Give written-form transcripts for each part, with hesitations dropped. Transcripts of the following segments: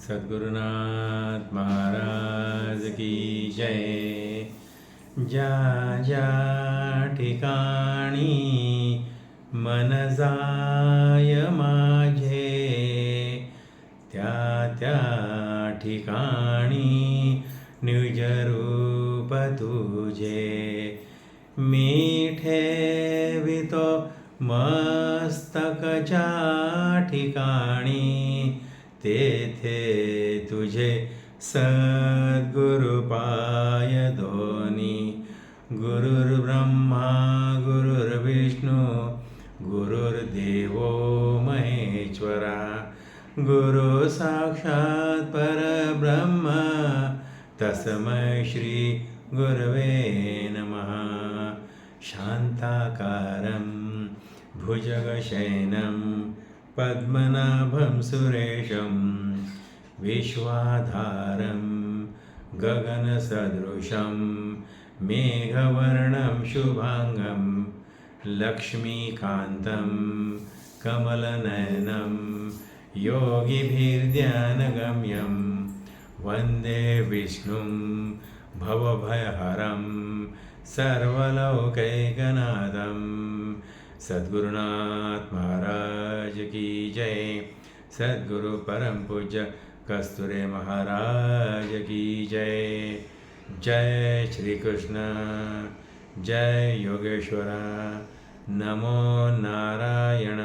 सद्गुरुनाथ महाराज की जय. ज्या ज्या ठिकाणी मन जाय माझे, त्या त्या ठिकाणी निज रूप तुझे. मी ठेवितो मस्तकच्या ठिकाणी, तेथे तुझे सद्गुरु पाय दोनी. गुरुर्ब्रह्मा गुरुर्विष्णू गुरुर्देवो महेश्वरा, गुरु साक्षात् परब्रह्म तस्मै श्री गुरवे नमः. शान्ताकारं भुजगशयनं पद्मनाभं सुरेशं, विश्वाधारं गगनसदृशं मेघवर्णं शुभांगं, लक्ष्मीकान्तं कमलनयनं योगिभिर्ध्यानगम्यं, वन्दे विष्णुं भवभयहरं सर्वलौकैकनाथं. सद्गुरुनाथ महाराज की जय. सद्गुरु परम पूज्य कस्तुरे महाराज की जय. जय श्री कृष्ण, जय योगेश्वरा, नमो नारायण.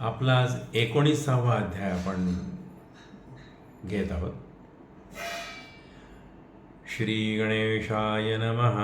आपला आज 19वा अध्याय आपण घेत आहोत. श्री गणेशाय नमः.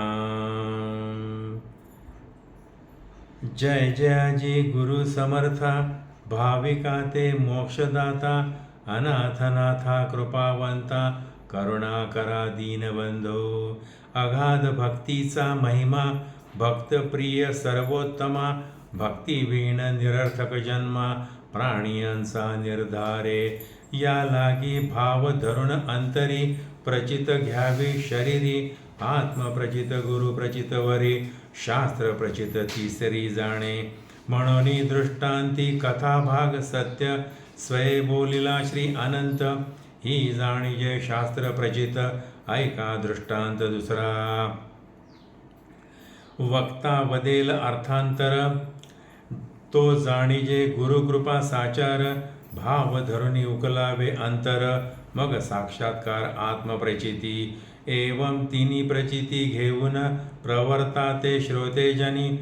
जय जयाजी गुरु समर्था, भाविका ते मोक्षदाता, अनाथनाथा कृपावंता, करुणाकरा दीनबंधो. अगाध भक्तीचा महिमा, भक्तप्रिय सर्वोत्तमा, भक्तिवीण निरर्थक जन्मा, प्राणियांचा निर्धारे. या लागी भाव धरुण अंतरी, प्रचित घ्यावी शरीरी. आत्मप्रचित गुरु प्रचित वरी, शास्त्र प्रचित तिसरी जाणे. म्हणून दृष्टांती कथा भाग सत्य, स्वये बोलिला श्री अनंत. ही जाणीजे शास्त्र प्रचित, ऐका दृष्टांत दुसरा. वक्ता वदेल अर्थांतर, तो जाणीजे गुरुकृपा साचार. भाव धरुणी उकलावे अंतर, मग साक्षात्कार आत्मप्रचिती. एवं तिनी प्रचिती घेऊन, प्रवर्ताते श्रोतेजनी.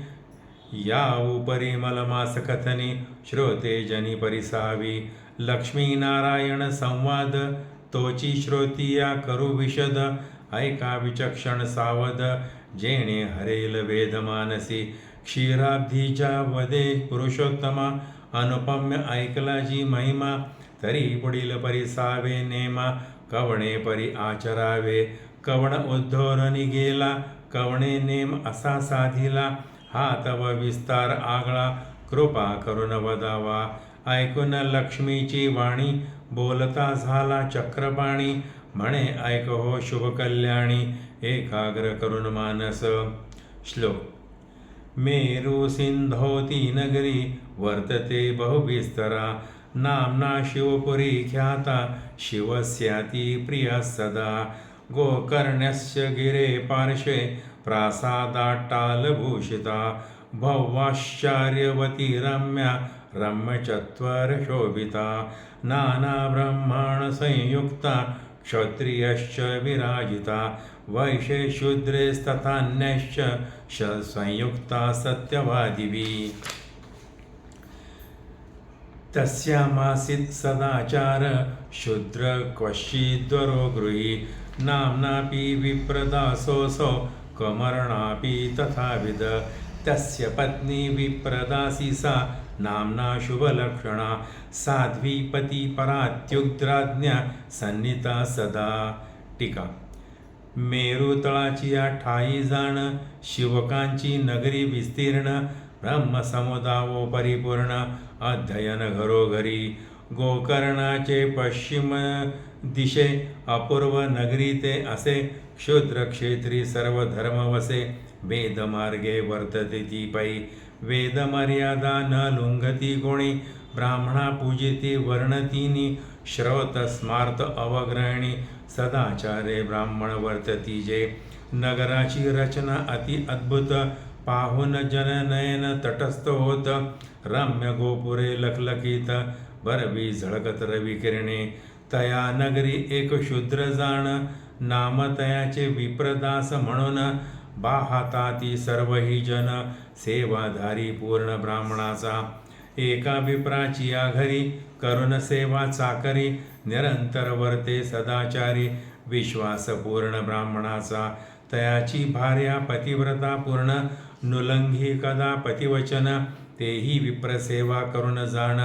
या उपरी मलमास कथनी, श्रोतेजनी परिसावी. लक्ष्मीनारायण संवाद, तोची श्रोतिया करू विशद. ऐका विचक्षण सावध, जेणे हरेल वेद मानसी. क्षीराब्धीच्या वदे पुरुषोत्तमा, अनुपम्य ऐकला जी महिमा. तरी पुढील परिसावे नेमा, कवणे परी आचरावे. कवण उद्धोरणी गेला, कवणे नेम असा साधिला. हा तव विस्तार आगळा, कृपा करून वदावा. ऐकून लक्ष्मीची वाणी, बोलता झाला चक्रपाणी. म्हणे ऐक हो शुभ कल्याणी, एकाग्र करून मानस. श्लोक. मेरू सिंधोती नगरी, वर्तते बहुविस्तरा. नामना शिवपुरी ख्याता, शिवस्याती प्रिय सदा. गोकर्ण्यस्य गिरे पार्श्वे, प्रासादाट्टालभूषिता. भव्याश्चर्यवती रम्या, रम्यचत्वर शोभिता. नाना ब्रह्माण संयुक्ता, क्षत्रियश्च विराजिता. वैश्ये शूद्रेस्तथान्यश्च, संयुक्ता सत्यवादिवी. तस्यामासीत् सदाचार, शूद्र क्वचिद्वरो गृही. नाम्नापि विप्रदासोऽसौ, कमर्णापि तथाविध. तस्य पत्नी विप्रदासी सा, नाम्ना शुभलक्षणा. साध्वी पतिपरात्युग्राज्ञा, सन्निता सदा. टीका. मेरुतळाची या ठाई जाण, शिवकांची नगरी विस्तीर्ण. ब्रह्मसमुदायो परिपूर्ण, अध्ययन घरोघरी. गोकर्णाचे पश्चिम दिशे, अपूर्व नगरी ते असे. क्षुद्र क्षेत्री सर्व धर्म वसे. वेदमार्गे वर्तते ती पै वेदमर्यादा न लुंघती कोणी ब्राह्मणा पूजिती वर्णतीनी श्रवत स्मार्त अवग्रहणी सदाचारे ब्राह्मण वर्तती जे नगराची रचना अति अद्भुत पाहून जननयन तटस्थ होत रम्य गोपुरे लखलखित बरवी झळकत रवी किरणे तया नगरी एक शूद्र जाण नाम तयाचे विप्रदास म्हणून बाहाताती सर्वही जन सेवाधारी पूर्ण ब्राह्मणाचा एका विप्राची या घरी करुण सेवा चाकरी निरंतर वर्ते सदाचारी विश्वास पूर्ण ब्राह्मणाचा तयाची भार्या पतिव्रता पूर्ण नुलंघी कदा पतिवचन तेही विप्रसेवा करून जाण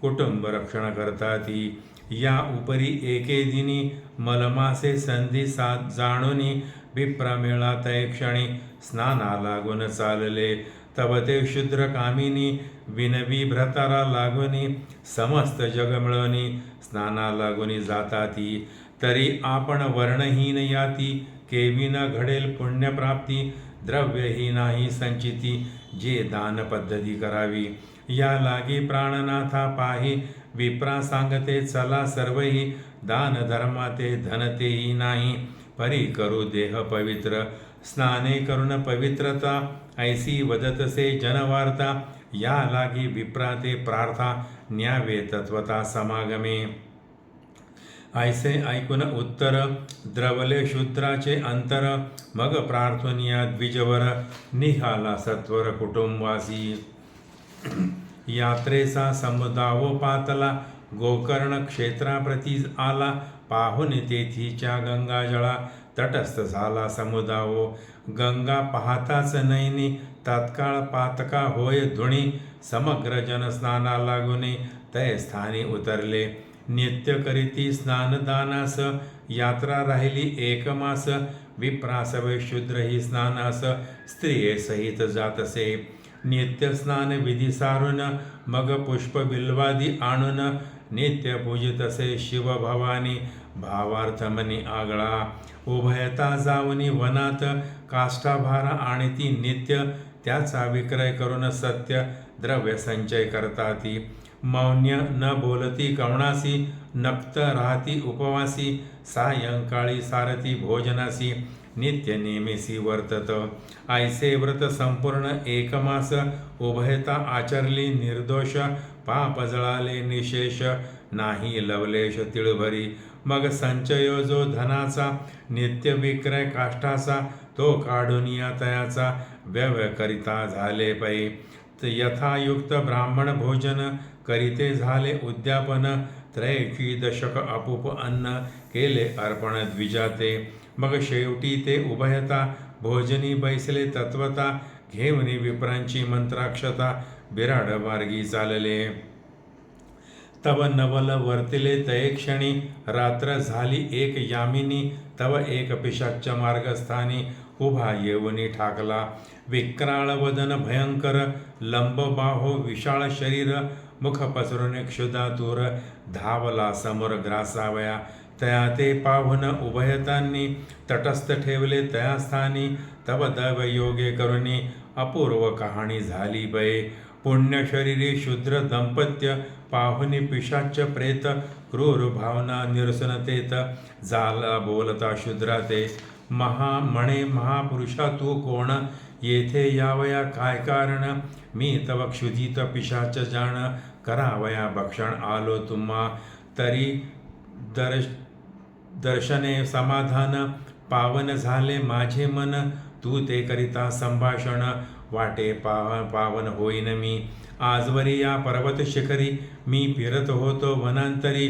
कुटुंब रक्षण करताती या उपरी एके दिनी मलमासे संधी सात जाणूनी विप्रमेळा तय क्षणी स्नाना लागून चालले तव ते शूद्र कामिनी विनवी भ्रतारा लागुनी समस्त जग मिळवणी स्नाना लागुनी जाताती तरी आपण वर्णहीन याती केवी न घडेल पुण्यप्राप्ती द्रव्यही नाही संचिती जे दान पद्धती करावी या लागी प्राणनाथा पाही विप्रा सांगते चला सर्वही दान धर्माते धनतेही नाही परी करू देह पवित्र स्नाने करून पवित्रता ऐसी वदतसे जनवार्ता या लागी विप्राते प्रार्था न्यावे तत्वता समागमे ऐसे ऐकून उत्तर द्रवले शूद्राचे अंतर मग प्रार्थनिया द्विजवर निघाला सत्वर कुटुंबवासी यात्रेचा समुदाव पातला गोकर्ण क्षेत्राप्रती आला पाहून तेथीच्या गंगाजळा तटस्थ झाला समुदाव गंगा पाहताच नैनी तात्काळ पातका होय धुणी समग्र जनस्नाना लागुने तय स्थानी उतरले नित्य करीती स्नानदानास यात्रा राहिली एक मास विप्रासवे शूद्र ही स्नानास स्त्रिये सहित जातसे नित्य स्नान विधी सारून मग पुष्प बिल्वादी आणून नित्य पूजितसे शिव भवानी भावार्थ मनी आगळा उभयता जावनी वनात काष्ठाभार आणि ती नित्य त्याचा विक्रय करून सत्य द्रव्य संचय करताती मौन्य न बोलती कवणासी नक्त राहती उपवासी सायंकाळी सारथी भोजनासी नित्य नेमेसी वर्तत ऐसे व्रत संपूर्ण एकमास उभयता आचरली निर्दोष पाप जळाले निशेष नाही लवलेश तिळभरी मग संचयो जो धनाचा नित्य विक्रय काष्ठाचा तो काढून या तयाचा व्यय करिता झाले पै यथायुक्त ब्राह्मण भोजन करीते झाले उद्यापन त्रयची दशक अपूप अन्न केले अर्पण द्विजाते मग शेवटी ते उभयता भोजनी बैसले तत्वता घेवनी विप्रांची मंत्राक्षता बिराड मार्गी चालले तव नवल वर्तिले तये क्षणी रात्र झाली एक यामिनी तव एक पिशाच्च मार्गस्थानी उभा येऊनी ठाकला विक्राळ वदन भयंकर लंब बाहो विशाळ शरीर मुख पसरून क्षुधातूर धावला समोर ग्रासावया तया ते पाहुन उभयतांनी तटस्थ ठेवले तया स्थानी तव दव योगे करुणी अपूर्व कहाणी झाली बये पुण्य शरीरी शूद्र दंपत्य पाहुनी पिशाच्च प्रेत क्रूर भावना निरसनतेत झाला बोलता शूद्राते म्हणे महापुरुषा तू कोण येथे यावया काय कारण मी तव क्षुधित पिशाच जाण करावया भक्षण आलो तुम्हा तरी दर्शने समाधान पावन झाले माझे मन तू ते करिता संभाषण वाटे पावन होईन मी आजवरी या पर्वत शिखरी मी फिरत होतो वनांतरी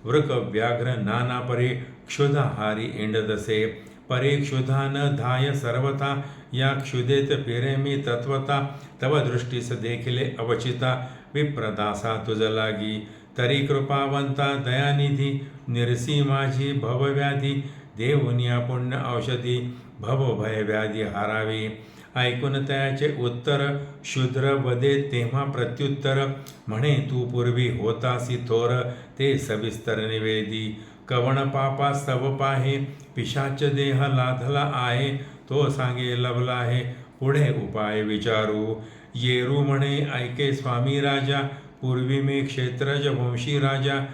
वृक व्याघ्र नाना परे क्षुधाहारी इंडदसे परे क्षुधा न धाय सर्वता या क्षुदेत फिरे मी तत्वता तव दृष्टीस देखिले अवचिता विप्रदासा तुझ लागी तरी कृपावंता दयानिधी निरसी माझी भवव्याधी देवुनिया पुण्य औषधी भवभय व्याधी हारावी ऐकून त्याचे उत्तर शूद्र वदे तेव्हा प्रत्युत्तर म्हणे तू पूर्वी होतासी थोर ते सविस्तर निवेदी कवण पापा सव पाहे पिशाच देह लाधला आहे तो सांगे लवला आहे पुढे उपाय विचारू. येरू म्हणे ऐके स्वामी राजा, पूर्वी मी क्षेत्रज वंशी राजा.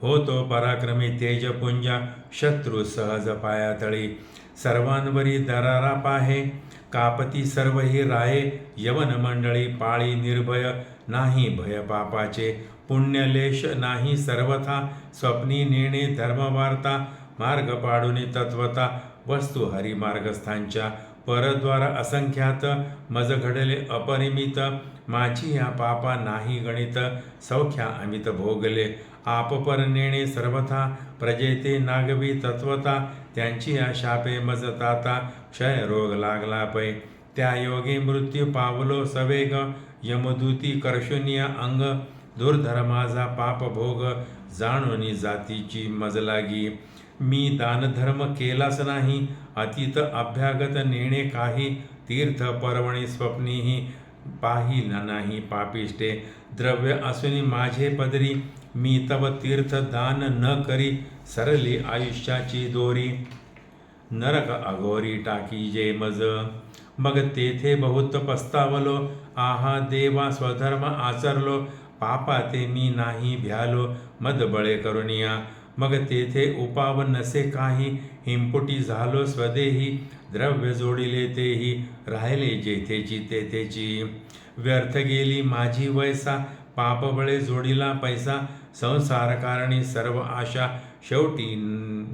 होतो पराक्रमी तेजपुंजा, शत्रू सहज पायातळी. सर्वांवरी दरारा पाहे, कापती सर्व ही राये. यवन मंडळी पाळी निर्भय, नाही भय पापाचे. पुण्यलेश नाही सर्वथा, स्वप्नी नेणे धर्मवार्ता. मार्ग पाडून तत्वता, वस्तू हरिमार्गस्थांच्या. परद्वार असंख्यात, मज घडले अपरिमित. माझी या पापा नाही गणित, सौख्या अमित भोगले. आपपर नेणे सर्वथा, प्रजेते नागवी तत्वता. त्यांची या शापे मज ताता, क्षय रोग लागला पै. त्या योगे मृत्यू पावलो सवेग, यमदूती कर्शुनिया अंग. दुर्धर माझा पाप भोग, जाणूनी जातीची मज लागी. मी दानधर्म केलाच नाही, अतीत अभ्यागत नेणे काही. तीर्थ पर्वणी स्वप्नीही, पाहिला नाही पापिष्टे. द्रव्य असूनी माझे पदरी, मी तव तीर्थ दान न करी. सरली आयुष्याची दोरी, नरक अघोरी टाकी जे मज. मग तेथे बहुत पस्तावलो, आहा देवा स्वधर्म आचरलो. पापा ते मी नाही भ्यालो, मदबळे करुनिया. मग तेथे उपाव नसे काही, हिंपुटी झालो स्वदेही. द्रव्य जोडिले तेही, राहिले जेथेची तेथेची. व्यर्थ गेली माझी वैसा, पापबळे जोडिला पैसा. संसार कारणी सर्व आशा, शेवटी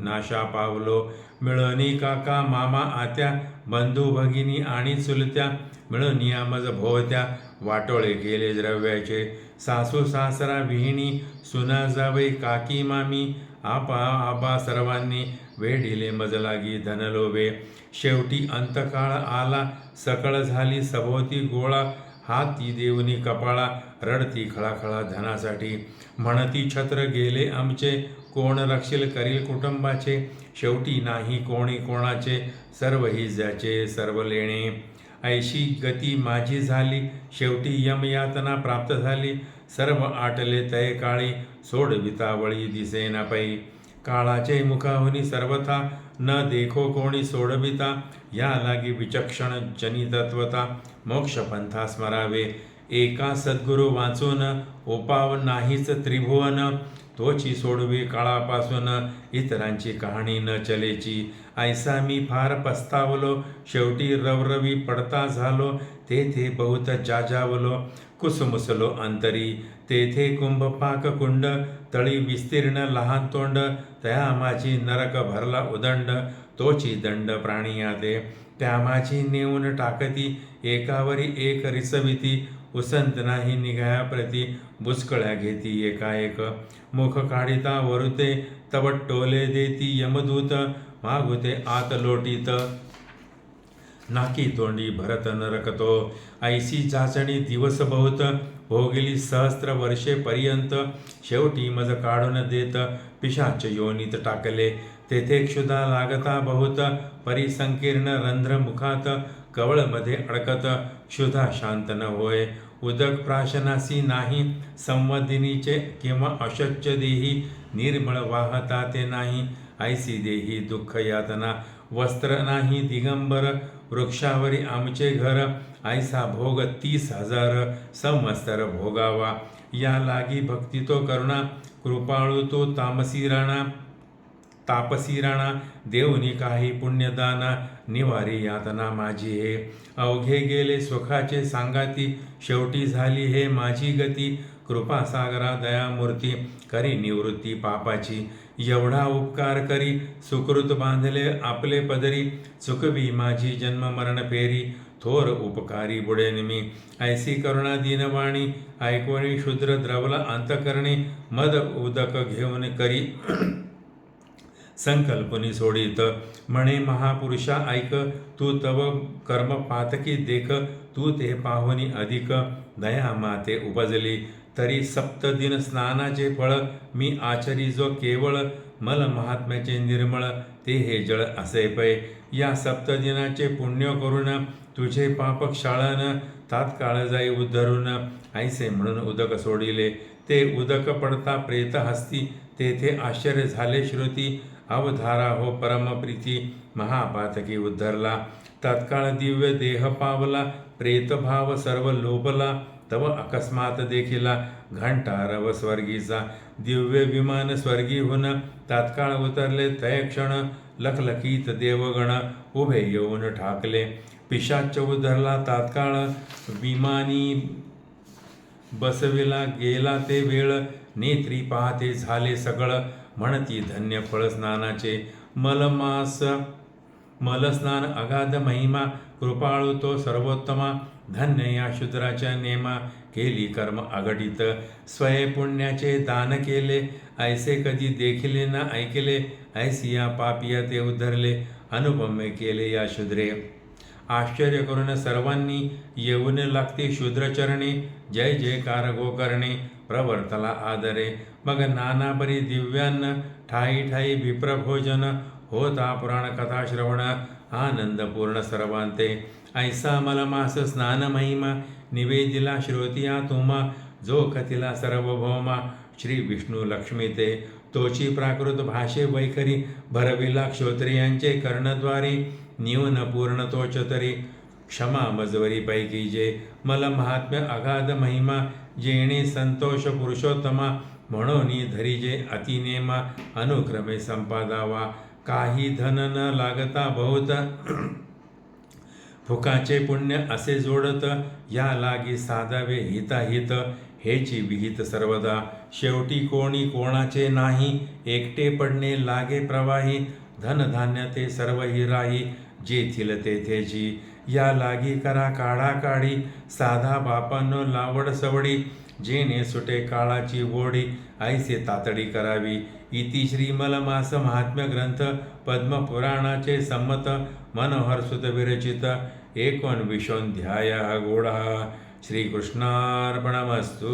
नाशा पावलो. मिळवणी काका मामा आत्या, बंधू भगिनी आणि चुलत्या. मिळवनिया मज भोवत्या, वाटोळे गेले द्रव्याचे. सासू सासरा विहिणी, सुना जावई काकी मामी. आपा आबा सर्वांनी, वेढिले मज लागी धनलोभे. शेवटी अंतकाळ आला, सकळ झाली सभोवती गोळा. हाती देऊनी कपाळा, रडती खळाखळा धनासाठी. म्हणती छत्र गेले आमचे, कोण रक्षील करील कुटुंबाचे. शेवटी नाही कोणी कोणाचे, सर्व ही ज्याचे सर्व लेणे. ऐशी गती माझी झाली, शेवटी यमयातना प्राप्त झाली. सर्व आटले तय काळी, सोडविता वळी दिसेना पै. काळाचे मुखाहुनी सर्वथा, न देखो कोणी सोडविता. या लागी विचक्षण जनितत्वता, मोक्ष पंथा स्मरावे. एका सद्गुरु वाचून, उपाव नाहीच त्रिभुवन. तोची सोडवी काळापासून, इतरांची कहाणी न चलेची. ऐसा मी फार पस्तावलो, शेवटी रवरवी पडता झालो. तेथे बहुत जाजावलो, कुसमुसलो अंतरी. तेथे कुंभपाक कुंड, तळी विस्तीर्ण लहान तोंड. तया माझी नरक भरला उदंड, तोची दंड प्राणियाते. त्या माझी नेऊन टाकती, एकावरी एक रिसविती. उसंत नाही निघाया प्रती, बुचकळ्या घेती एकाएक. मुख काढिता वरुते, तव टोले देती यमदूत. मागुते आत लोटीत, नाकी तोंडी भरत नरकतो. ऐसी चाचणी दिवस बहुत, भोगली सहस्त्र वर्षे पर्यंत. शेवटी मज काढून देत, पिशाच योनीत टाकले. तेथे क्षुधा लागता बहुत, परिसंकीर्ण रंध्र मुखात. कवळमध्ये अडकत, क्षुधा शांत न होय. उदक प्राशनासी नाही, संवदिनीचे किंवा अशच्च देही. निर्मळ वाहता ते नाही, ऐसी देही दुःख यातना. वस्त्र नाही दिगंबर, वृक्षावरी आमचे घर. ऐसा भोग 30,000 संवत्सर भोगावा. या लागी भक्ती तो करुणा, कृपाळू तो तापसी राणा. देऊनी काही पुण्यदाना, निवारी यातना माझी हे. अवघे गेले सुखाचे सांगाती, शेवटी झाली हे माझी गती. कृपासागरा दयामूर्ती, करी निवृत्ती पापाची. एवढा उपकार करी, सुकृत बांधले आपले पदरी. चुकवी माझी जन्म मरण फेरी, थोर उपकारी बुडेन मी. ऐसी करुणा दीनवाणी, ऐकवणी शूद्र द्रवला अंतकरणी. मद उदक घेऊन करी संकल्पनी सोडित. म्हणे महापुरुषा ऐक, तू तव कर्म पातकी देख. तू ते पाहुनी अधिक, दया माते उपजली. तरी सप्तदिन स्नानाचे फळ, मी आचरी जो केवळ. मल महात्म्याचे निर्मळ, ते हे जळ असे पै. या सप्तदिनाचे पुण्य करून, तुझे पाप क्षाळन. तात्काळ जाई उद्धरून, ऐसे म्हणून उदक सोडिले. ते उदक पडता प्रेत हस्ती, तेथे आश्चर्य झाले श्रुती. अवधारा हो परमप्रीती, महापातकी उद्धरला. तत्काळ दिव्य देह पावला, प्रेतभाव सर्व लोपला. तव अकस्मात देखिला घंटारव स्वर्गीचा. दिव्य विमान स्वर्गीहून तात्काळ उतरले तय क्षण. लखलखीत देवगण उभे येऊन ठाकले. पिशाच उद्धरला तात्काळ विमानी बसविला गेला ते वेळ. नेत्री पाहते झाले सगळं, म्हणती धन्य फळ स्नानाचे. मलस्नान अगाध महिमा, कृपाळू तो सर्वोत्तमा. धन्य या शूद्राच्या नेमा, केली कर्म अघटित. स्वय पुण्याचे दान केले, ऐसे कधी देखिले ना ऐकले. ऐसिया पापिया ते उद्धरले, अनुपम्य केले या शूद्रे. आश्चर्य करून सर्वांनी येऊन लागते शूद्रचरणी. जय जयकार गोकर्णे, प्रवर्तला आदरे. मग नानापरी दिव्यान्न, ठाई ठाई विप्रभोजन. होता पुराण कथा श्रवण, आनंद पूर्ण सर्वांते. ऐसा मलमास स्नान महिमा, निवेदिला श्रोतिया तुम्हा. जो कथिला सर्वभौमा, श्री विष्णू लक्ष्मी ते. तोची प्राकृत भाषे वैखरी, भरविला क्षोत्रियांचे कर्णद्वारी. न्यून पूर्ण तोच तरी, क्षमा मजवरी पैकी जे. मल महात्म्य अगाध महिमा, जेणे संतोष पुरुषोत्तमा. म्हणून धरिजे अतिनेमा, अनुक्रमे संपादावा. काही धन न लागता बहुत, फुकाचे पुण्य असे जोडत. या लागी साधावे हिताहित, हेची विहित सर्वदा. शेवटी कोणी कोणाचे नाही, एकटे पडणे लागे प्रवाही. धनधान्य ते सर्वही राही, जेथील तेथेची. या लागी करा काढाकाढी, साधा बापांनो लावड सवडी. जेणे सुटे काळाची ओढी, ऐसे तातडी करावी. इति श्री मलमास महात्म्य ग्रंथ, पद्मपुराणाचे संमत. मनोहर सुत विरचित, 19 गोडा. श्रीकृष्णार्पणमस्तु.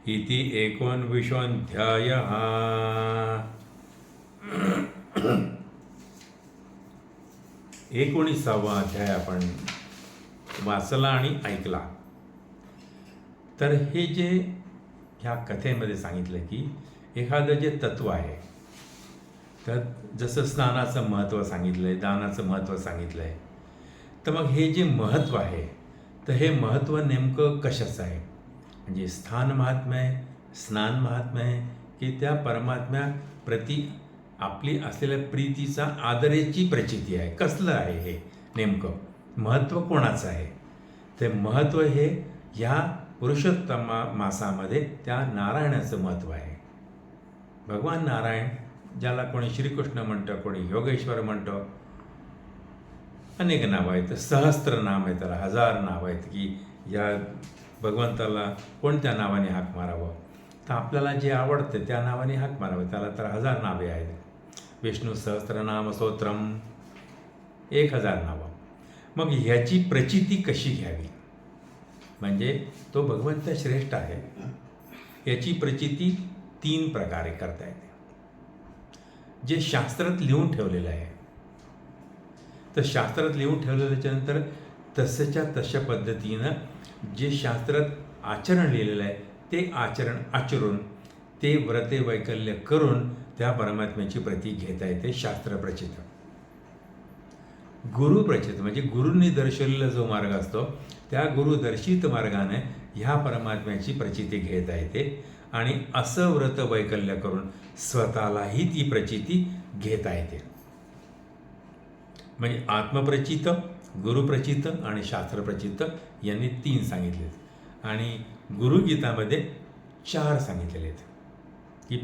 इति 19. 19वा अध्याय आपण वाचला आणि ऐकला. तर हे जे ह्या कथेमध्ये सांगितलं की एखादं जे तत्व आहे, तर जसं स्नानाचं महत्त्व सांगितलं आहे, दानाचं महत्त्व सांगितलं आहे, तर मग हे जे महत्त्व आहे, तर हे महत्त्व नेमकं कशाचं आहे? म्हणजे स्थान महात्म्य आहे, स्नान महात्म्य आहे, की त्या परमात्म्याप्रती आपली असलेल्या प्रीतीचा, आदरेची प्रचिती आहे? कसलं आहे हे नेमकं महत्त्व, कोणाचं आहे? ते महत्त्व हे ह्या पुरुषोत्तम मासामध्ये त्या नारायणाचं महत्त्व आहे. भगवान नारायण, ज्याला कोणी श्रीकृष्ण म्हणतं, कोणी योगेश्वर म्हणतं, अनेक नावं आहेत, सहस्त्र नाम आहे त्याला, 1000 नावं आहेत की या भगवंताला कोणत्या नावाने हाक मारावं. तर आपल्याला जे आवडतं त्या नावाने हाक मारावं. त्याला तर 1000 नावे आहेत. विष्णू सहस्त्रनाम स्तोत्रम, 1000 नावं. मग ह्याची प्रचिती कशी घ्यावी? म्हणजे तो भगवंत श्रेष्ठ आहे, याची प्रचिती 3 प्रकारे करता येते, जे शास्त्रात लिहून ठेवलेलं आहे. तर शास्त्रात लिहून ठेवलेल्याच्यानंतर तसंच्या तशा पद्धतीनं जे शास्त्रात आचरण लिहिलेलं आहे ते आचरण आचरून, ते व्रते वैकल्य करून त्या परमात्म्याची प्रती घेता येते. शास्त्रप्रचित. गुरुप्रचित म्हणजे गुरूंनी दर्शवलेला जो मार्ग असतो, त्या गुरुदर्शित मार्गाने ह्या परमात्म्याची प्रचिती घेता येते. आणि असं व्रत वैकल्य करून स्वतःलाही ती प्रचिती घेता येते. म्हणजे आत्मप्रचित, गुरुप्रचित आणि शास्त्रप्रचित यांनी 3 सांगितले. आणि गुरुगीतामध्ये 4 सांगितलेले आहेत की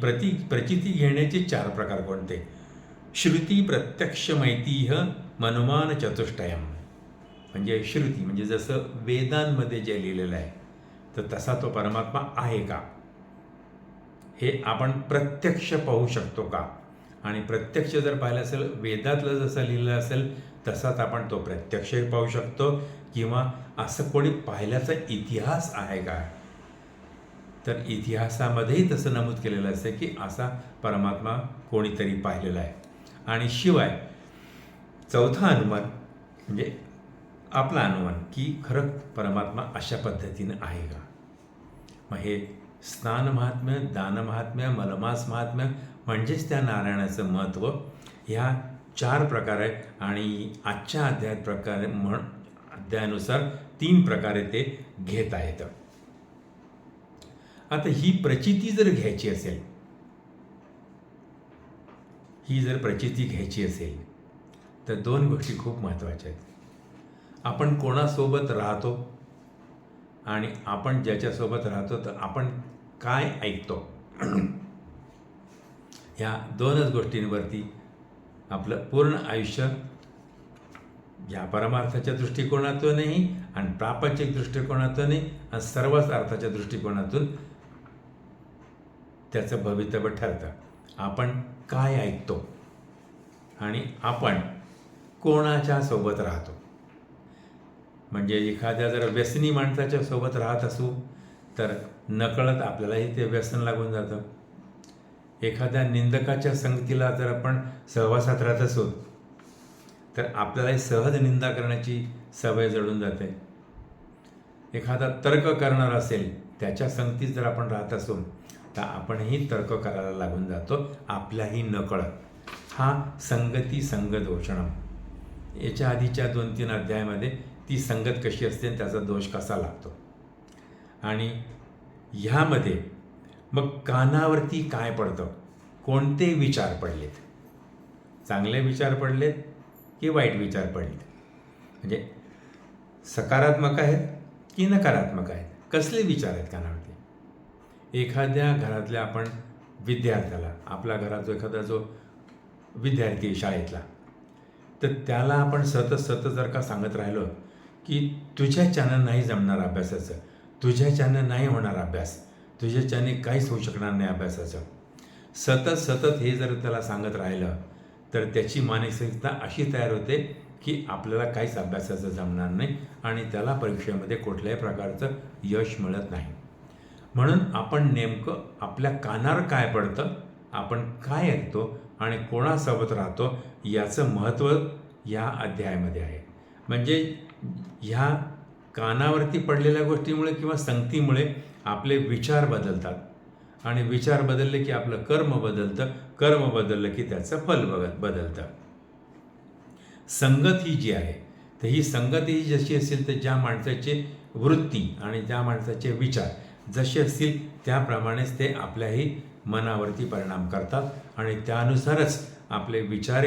प्रचिती घेण्याचे 4 प्रकार कोणते? श्रुती प्रत्यक्ष मैतीह मनुमान चतुष्टयम. म्हणजे श्रुती म्हणजे जसं वेदांमध्ये जे लिहिलेलं आहे, तर तसा तो परमात्मा आहे का, हे आपण प्रत्यक्ष पाहू शकतो का? आणि प्रत्यक्ष जर पाहिलं असेल, वेदातलं जसं लिहिलं असेल तसाच आपण तो प्रत्यक्षही पाहू शकतो, किंवा असं कोणी पाहिल्याचा इतिहास आहे का? तर इतिहासामध्येही तसं नमूद केलेलं असतं की असा परमात्मा कोणीतरी पाहिलेला आहे. आणि शिवाय 4था अनुमान म्हणजे आपला अनुमान की खरं परमात्मा अशा पद्धतीनं आहे का. मग हे स्नान महात्म्य, दान महात्म्य, मलमास महात्म्य म्हणजेच त्या नारायणाचं महत्त्व ह्या 4 प्रकार आहे आणि आजच्या अध्यायानुसार 3 प्रकारे ते घेता येतं. आता ही प्रचिती जर घ्यायची असेल, तर 2 गोष्टी खूप महत्त्वाच्या आहेत. आपण कोणासोबत राहतो आणि आपण ज्याच्यासोबत राहतो तर आपण काय ऐकतो, ह्या 2च गोष्टींवरती आपलं पूर्ण आयुष्य या परमार्थाच्या दृष्टिकोनातूनही आणि प्रापंचिक दृष्टिकोनातूनही आणि सर्वच अर्थाच्या दृष्टिकोनातून त्याचं भवितव्य ठरतं. आपण काय ऐकतो आणि आपण कोणाच्या सोबत राहतो. म्हणजे एखाद्या जर व्यसनी माणसाच्या सोबत राहत असू तर नकळत आपल्यालाही ते व्यसन लागून जातं. एखाद्या निंदकाच्या संगतीला जर आपण सहवासात राहत असू तर आपल्यालाही सहज निंदा करण्याची सवय जडून जाते. एखादा तर्क करणारा असेल त्याच्या संगतीत जर आपण राहत असू तर आपणही तर्क करायला लागून जातो, आपल्याही नकळत. हा संगती संगदोषणम. याच्या आधीच्या 2-3 अध्यायामध्ये ती संगत कशी असते आणि त्याचा दोष कसा लागतो. आणि ह्यामध्ये मग कानावरती काय पडतं, कोणते विचार पडलेत, चांगले विचार पडलेत की वाईट विचार पडलेत, म्हणजे सकारात्मक आहेत की नकारात्मक आहेत, कसले विचार आहेत कानावरती. एखाद्या घरातल्या आपण विद्यार्थ्याला, आपल्या घरात जो विद्यार्थी आहे शाळेतला, तर त्याला आपण सतत जर का सांगत राहिलो की तुझ्याच्यानं नाही जमणार अभ्यासाचं, तुझ्याच्यानं नाही होणार अभ्यास, तुझ्याच्याने काहीच होऊ शकणार नाही अभ्यासाचं, सतत हे जर त्याला सांगत राहिलं तर त्याची मानसिकता अशी तयार होते की आपल्याला काहीच अभ्यासाचं जमणार नाही आणि त्याला परीक्षेमध्ये कुठल्याही प्रकारचं यश मिळत नाही. म्हणून आपण नेमकं आपल्या कानावर काय पडतं, आपण काय ऐकतो आणि कोणासोबत राहतो याचं महत्त्व या अध्यायामध्ये आहे. म्हणजे ह्या कानावरती पडलेल्या गोष्टीमुळे किंवा संगतीमुळे आपले विचार बदलतात आणि विचार बदलले की आपलं कर्म बदलतं, कर्म बदललं की त्याचं फल बदलतं. संगत ही जी आहे तर ही संगत ही जशी असेल तर ज्या माणसाची वृत्ती आणि ज्या माणसाचे विचार जसे असतील त्याप्रमाणेच ते आपल्याही मनावरती परिणाम करतात आणि त्यानुसारच आपले विचार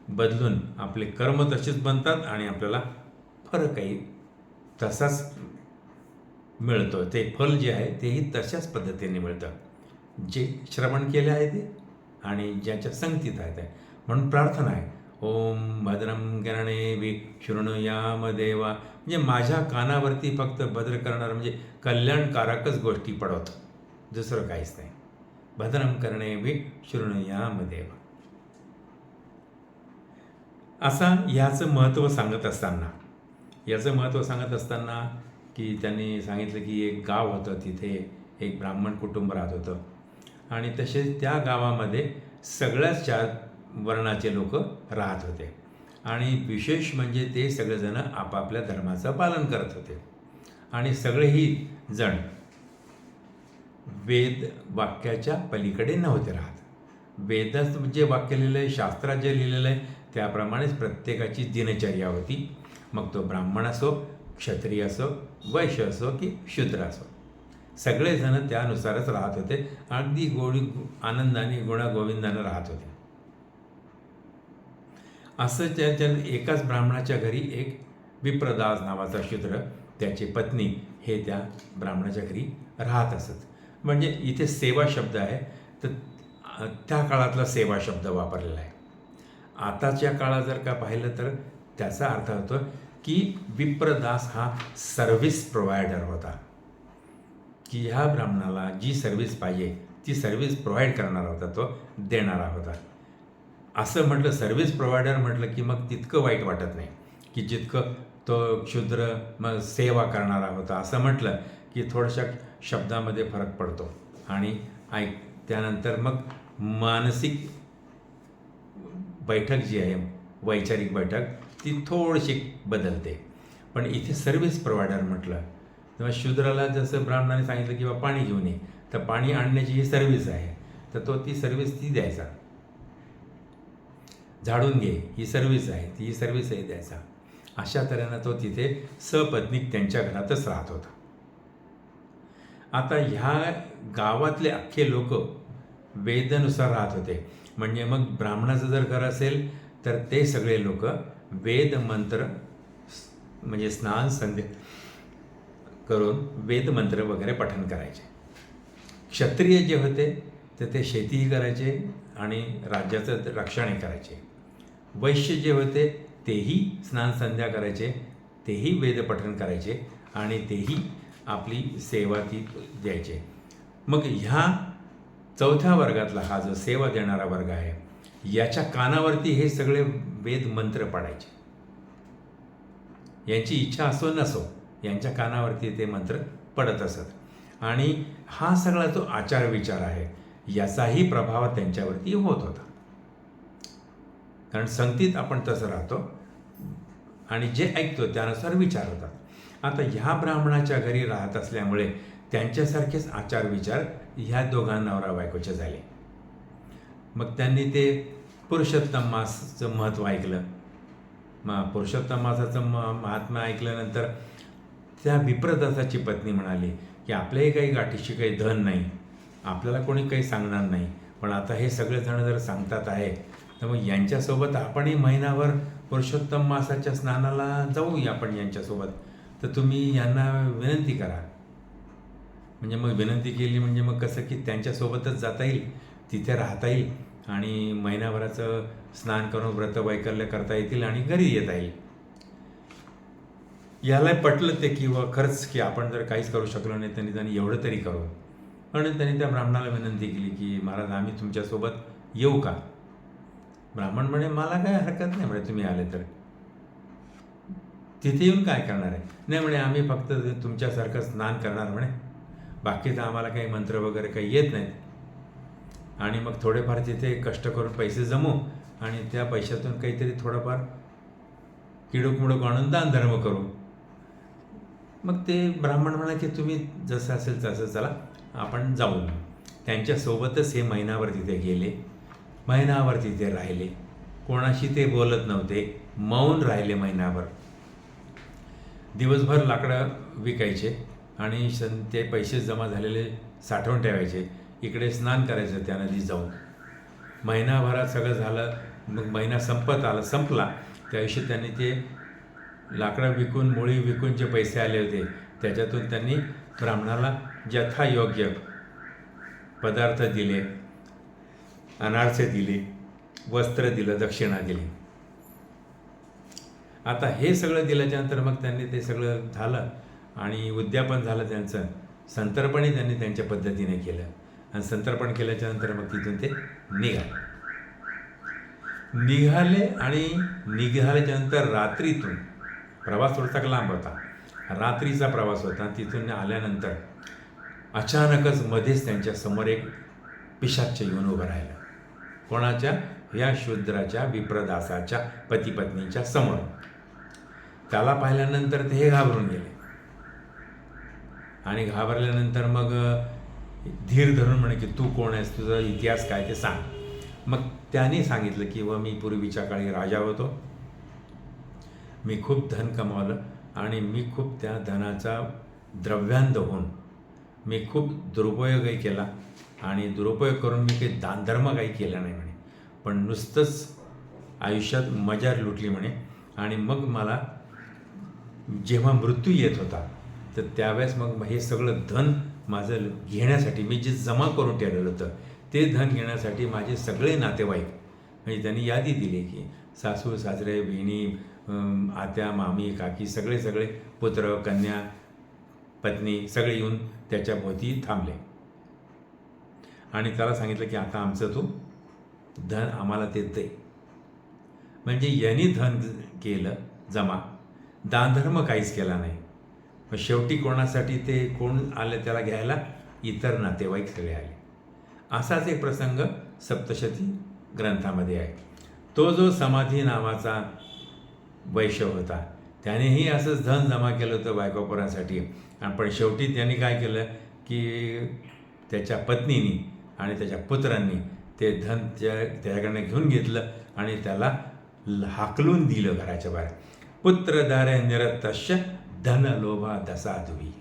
बदलून आपले कर्म तसेच बनतात आणि आपल्याला फरकही तसाच मिळतो. ते फल जे आहे तेही तशाच पद्धतीने मिळतं जे श्रवण केले आहे ते आणि ज्याच्या संगतीत आहे ते. म्हणून प्रार्थना आहे, ओम भद्रं कर्णे शृणुयाम देवा. म्हणजे माझ्या कानावरती फक्त भद्र करणार म्हणजे कल्याणकारकच गोष्टी पडवत, दुसरं काहीच नाही. भद्रं कर्णे शृणुयाम देवा. असा याचं महत्त्व सांगत असताना की त्यांनी सांगितलं की एक गाव होतं, तिथे एक ब्राह्मण कुटुंब राहत होतं आणि तसेच त्या गावामध्ये सगळ्याच 4 वर्णाचे लोक राहत होते आणि विशेष म्हणजे ते सगळेजण आपापल्या धर्माचं पालन करत होते आणि सगळेही जण वेद वाक्याच्या पलीकडे नव्हते राहत. वेदात जे वाक्य लिहिलं आहे, शास्त्रात जे लिहिलेलं आहे त्याप्रमाणेच प्रत्येकाची दिनचर्या होती. मग तो ब्राह्मण असो, क्षत्रिय असो, वैश्य असो की शूद्र असो, सगळेजण त्यानुसारच राहत होते. अगदी आनंदाने गुणागोविंदाने राहत होते. असं त्या एकाच ब्राह्मणाच्या घरी एक विप्रदास नावाचा शूद्र, त्याची पत्नी हे त्या ब्राह्मणाच्या घरी राहत असत. म्हणजे इथे सेवा शब्द आहे तर त्या काळातला सेवा शब्द वापरलेला आहे. आताच्या काळात जर का पाहिलं तर त्याचा अर्थ होतो की विप्रदास हा सर्व्हिस प्रोव्हायडर होता, की ह्या ब्राह्मणाला जी सर्व्हिस पाहिजे ती सर्व्हिस प्रोव्हाइड करणारा होता, तो देणारा होता. असं म्हटलं, सर्व्हिस प्रोव्हायडर म्हटलं की मग तितकं वाईट वाटत नाही की जितकं तो क्षुद्र मग सेवा करणारा होता. असं म्हटलं की थोड्याशा शब्दामध्ये फरक पडतो आणि त्यानंतर मग मानसिक बैठक जी आहे, वैचारिक बैठक, ती थोडीशी बदलते. पण इथे सर्व्हिस प्रोव्हायडर म्हटलं तेव्हा शूद्राला जसं ब्राह्मणाने सांगितलं की बा पाणी घेऊन ये, तर पाणी आणण्याची ही सर्व्हिस आहे, तर तो ती सर्व्हिस ती द्यायचा. झाडून घे, ही सर्व्हिस आहे, ती सर्व्हिस आहे द्यायचा. अशा तऱ्हेनं तो तिथे सपत्नीक त्यांच्या घरातच राहत होता. आता ह्या गावातले अख्खे लोक वेदानुसार राहत होते. म्हणजे मग ब्राह्मणाचं जर घर असेल तर ते सगळे लोक वेद मंत्र म्हणजे स्नान संध्या करून वेदमंत्र वगैरे पठण करायचे. क्षत्रिय जे होते तर ते शेतीही करायचे आणि राज्याचं रक्षणही करायचे. वैश्य जे होते तेही स्नान संध्या करायचे, तेही वेदपठण करायचे आणि तेही आपली सेवा ती द्यायचे. मग ह्या चौथ्या वर्गातला हा जो सेवा देणारा वर्ग आहे याच्या कानावरती हे सगळे वेद मंत्र पडायचे. यांची इच्छा असो नसो यांच्या कानावरती ते मंत्र पडत असत आणि हा सगळा जो आचार विचार आहे याचाही प्रभाव त्यांच्यावरती होत होता. कारण संगतीत आपण तसं राहतो आणि जे ऐकतो त्यानुसार विचार होतात. आता ह्या ब्राह्मणाच्या घरी राहत असल्यामुळे त्यांच्यासारखेच आचार विचार ह्या दोघां नवरा बायकोचे झाले. मग त्यांनी ते पुरुषोत्तम मासाचं महत्त्व ऐकलं. मग पुरुषोत्तम मासाचं महात्म्य ऐकल्यानंतर त्या विप्रदासाची पत्नी म्हणाली की आपल्याही काही गाठीशी काही धन नाही, आपल्याला कोणी काही सांगणार नाही, पण आता हे सगळेजण जर सांगतात आहे तर मग यांच्यासोबत आपणही महिनाभर पुरुषोत्तम मासाच्या स्नानाला जाऊया आपण यांच्यासोबत. तर तुम्ही यांना विनंती करा. म्हणजे मग विनंती केली म्हणजे मग कसं की त्यांच्यासोबतच जाता येईल, तिथे राहता येईल आणि महिनाभराचं स्नान करून व्रतवैकल्य करता येतील आणि घरी येता येईल. याला पटलं ते किंवा खरंच की आपण जर काहीच करू शकलो नाही त्यांनी एवढं तरी करू. म्हणून त्यांनी त्या ब्राह्मणाला विनंती केली की महाराज आम्ही तुमच्यासोबत येऊ का? ब्राह्मण म्हणे मला काय हरकत नाही म्हणे तुम्ही आले तर. तिथे येऊन काय करणार आहे? नाही म्हणे आम्ही फक्त तुमच्यासारखं स्नान करणार म्हणे, बाकीचं आम्हाला काही मंत्र वगैरे काही येत नाहीत आणि मग थोडेफार तिथे कष्ट करून पैसे जमू आणि त्या पैशातून काहीतरी थोडंफार किडूक मुडूक आणून दान धर्म करू. मग ते ब्राह्मण म्हणा की तुम्ही जसं असेल तसं चला आपण जाऊ. त्यांच्यासोबतच हे महिनाभर तिथे गेले, महिनाभर तिथे राहिले, कोणाशी ते बोलत नव्हते, मौन राहिले महिनाभर. दिवसभर लाकडं विकायचे आणि ते पैसे जमा झालेले साठवून ठेवायचे, इकडे स्नान करायचं त्या नदीत जाऊन. महिनाभरात सगळं झालं. मग महिना संपला त्या दिवशी त्यांनी ते लाकडं विकून मुळी विकून जे पैसे आले होते त्याच्यातून त्यांनी ब्राह्मणाला यथायोग्य पदार्थ दिले, अनारसे दिले, वस्त्र दिलं, दक्षिणा दिली. आता हे सगळं दिल्याच्यानंतर मग त्यांनी ते सगळं झालं आणि उद्यापन झालं त्यांचं. संतर्पणही त्यांनी त्यांच्या पद्धतीने केलं आणि संतर्पण केल्याच्यानंतर मग तिथून ते निघाले आणि निघाल्याच्यानंतर रात्रीतून प्रवास थोडासा लांब होता, रात्रीचा प्रवास होता. तिथून आल्यानंतर अचानकच मध्येच त्यांच्या समोर एक पिशाच्च येऊन उभं राहिलं. कोणाच्या? या शूद्राच्या विप्रदासाच्या पतीपत्नीच्या समोर. त्याला पाहिल्यानंतर ते हे घाबरून गेले आणि घाबरल्यानंतर मग धीर धरून म्हणे की तू कोण आहेस, तुझा इतिहास काय ते सांग. मग त्यांनी सांगितलं की मी पूर्वीच्या काळी राजा होतो, मी खूप धन कमावलं आणि मी खूप त्या धनाचा द्रव्यांध होऊन मी खूप दुरुपयोगही केला आणि दुरुपयोग करून मी काही दानधर्म काही केला नाही म्हणे, पण नुसतंच आयुष्यात मजा लुटली म्हणे. आणि मग मला जेव्हा मृत्यू येत होता तर त्यावेळेस मग हे सगळं धन माझं घेण्यासाठी मी जे जमा करून ठेवलेलं होतं ते धन घेण्यासाठी माझे सगळे नातेवाईक म्हणजे त्यांनी यादी दिली की सासू सासरे बहिणी आत्या मामी काकी सगळे पुत्र कन्या पत्नी सगळे येऊन त्याच्या भोवती थांबले आणि त्याला सांगितलं की आता आमचं तू धन आम्हाला ते दे. म्हणजे यांनी धन केलं जमा, दानधर्म काहीच केला नाही. मग शेवटी कोणासाठी ते कोण आले त्याला घ्यायला? इतर नातेवाईक सगळे आले. असाच एक प्रसंग सप्तशती ग्रंथामध्ये आहे. तो जो समाधी नावाचा वैश्य होता त्यानेही असंच धन जमा केलं होतं बायकोपोरांसाठी. पण शेवटी त्यांनी काय केलं की त्याच्या पत्नीनी आणि त्याच्या पुत्रांनी ते धन त्याच्याकडनं घेऊन घेतलं आणि त्याला हाकलून दिलं घराच्या बाहेर. पुत्रदारे निरतश्य धन लोभा दसाधुवी.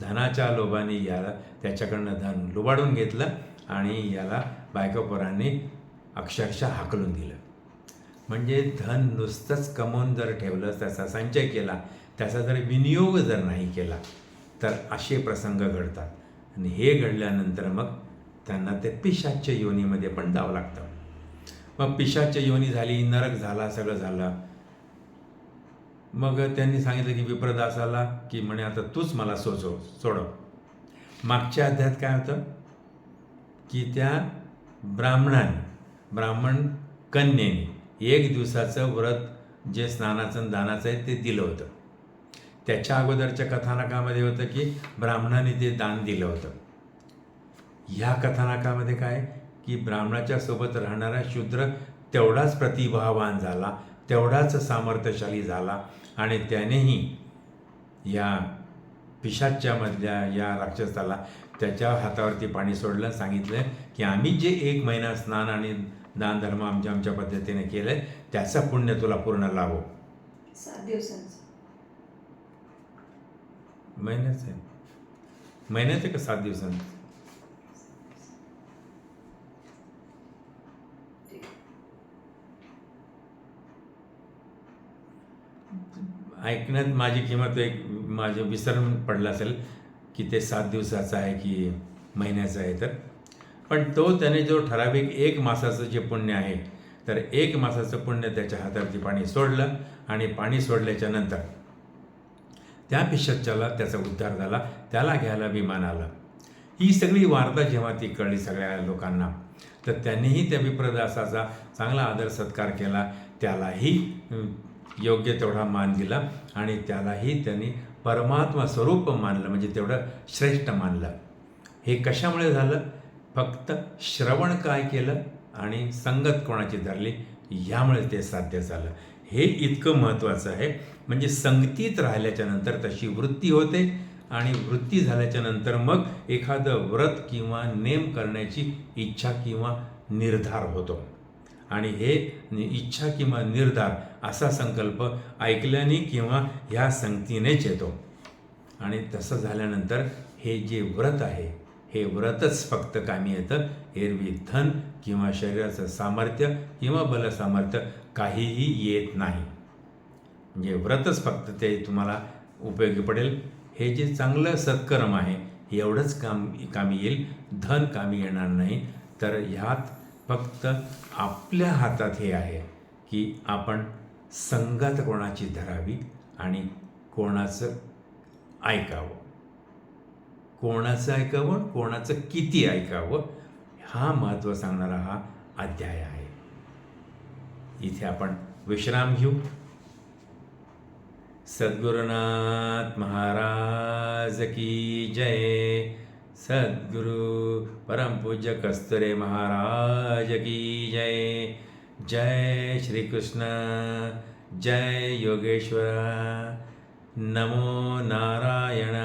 धनाच्या लोभाने याला त्याच्याकडनं धन लुबाडून घेतलं आणि याला बायकोपोरांनी अक्षरशः हाकलून दिलं. म्हणजे धन नुसतंच कमवून जर ठेवलं, त्याचा संचय केला, त्याचा जर विनियोग जर नाही केला तर असे प्रसंग घडतात. आणि हे घडल्यानंतर मग त्यांना ते पिशाच्य योनीमध्ये पण जावं लागतं. मग पिशाच्य योनी झाली, नरक झाला, सगळं झालं. मग त्यांनी सांगितलं की विप्रदासाला की म्हणे आता तूच मला सोडव. मागच्या अध्यायात काय होतं की त्या ब्राह्मण कन्येने 1 दिवसाचं व्रत जे स्नानाचं आणि दानाचं आहे ते दिलं होतं. त्याच्या अगोदरच्या कथानकामध्ये होतं की ब्राह्मणाने ते दान दिलं होतं. ह्या कथानकामध्ये काय की ब्राह्मणाच्या सोबत राहणारा शूद्र तेवढाच प्रतिभावान झाला, तेवढाच सामर्थ्यशाली झाला आणि त्यानेही या पिशाच्यामधल्या या राक्षसाला त्याच्या हातावरती पाणी सोडलं. सांगितलं की आम्ही जे 1 महिना स्नान आणि दानधर्म आमच्या पद्धतीने केलं आहे त्याचं पुण्य तुला पूर्ण लाभो. 7 दिवसांचं महिन्याचं आहे. महिन्याचं का 7 दिवसांचं? ऐकण्यात माझी किंमत एक माझे विसरून पडलं असेल की ते 7 दिवसाचं आहे की महिन्याचं आहे. तर पण त्याने जो ठराविक 1 मासाचं जे पुण्य आहे तर 1 मासाचं पुण्य त्याच्या हातावरती पाणी सोडलं आणि पाणी सोडल्याच्या नंतर त्या पिशाच्याला त्याचा उद्धार झाला, त्याला घ्यायला विमान आलं. ही सगळी वार्ता जेव्हा ती कळली सगळ्या लोकांना तर त्यांनीही त्या विप्रदासाचा चांगला आदर सत्कार केला, त्यालाही योग्य तेवढा मान दिला आणि त्यालाही त्यांनी परमात्मा स्वरूप मानलं, म्हणजे तेवढं श्रेष्ठ मानलं. हे कशामुळे झालं? फक्त श्रवण काय केलं आणि संगत कोणाची धरली ह्यामुळे ते साध्य झालं. हे इतकं महत्त्वाचं आहे. म्हणजे संगतीत राहिल्याच्या नंतर तशी वृत्ती होते आणि वृत्ती झाल्याच्या नंतर मग एखादं व्रत किंवा नेम करण्याची इच्छा किंवा निर्धार होतो. आणि हे इच्छा किंवा निर्धार असा संकल्प ऐकल्याने किंवा ह्या संगतीनेच येतो. आणि तसं झाल्यानंतर हे जे व्रत आहे हे व्रतच फक्त कामी येतं. एरवी धन किंवा शरीराचं सामर्थ्य किंवा बलसामर्थ्य काहीही येत नाही. म्हणजे व्रतच फक्त ते तुम्हाला उपयोगी पडेल. हे जे चांगलं सत्कर्म आहे एवढंच कामी येईल, धन कामी येणार नाही. तर ह्यात फक्त आपल्या हातात हे आहे की आपण संगत कोणाची धरावी आणि कोणाचं ऐकावं, कोणाचं किती ऐकावं, हा महत्त्व सांगणारा हा अध्याय आहे. इथे आपण विश्राम घेऊ. सद्गुरुनाथ महाराज की जय. सद्गुरु परमपूज्य कस्तुरे महाराज की जय. जय श्री कृष्ण, जय योगेश्वर, नमो नारायण.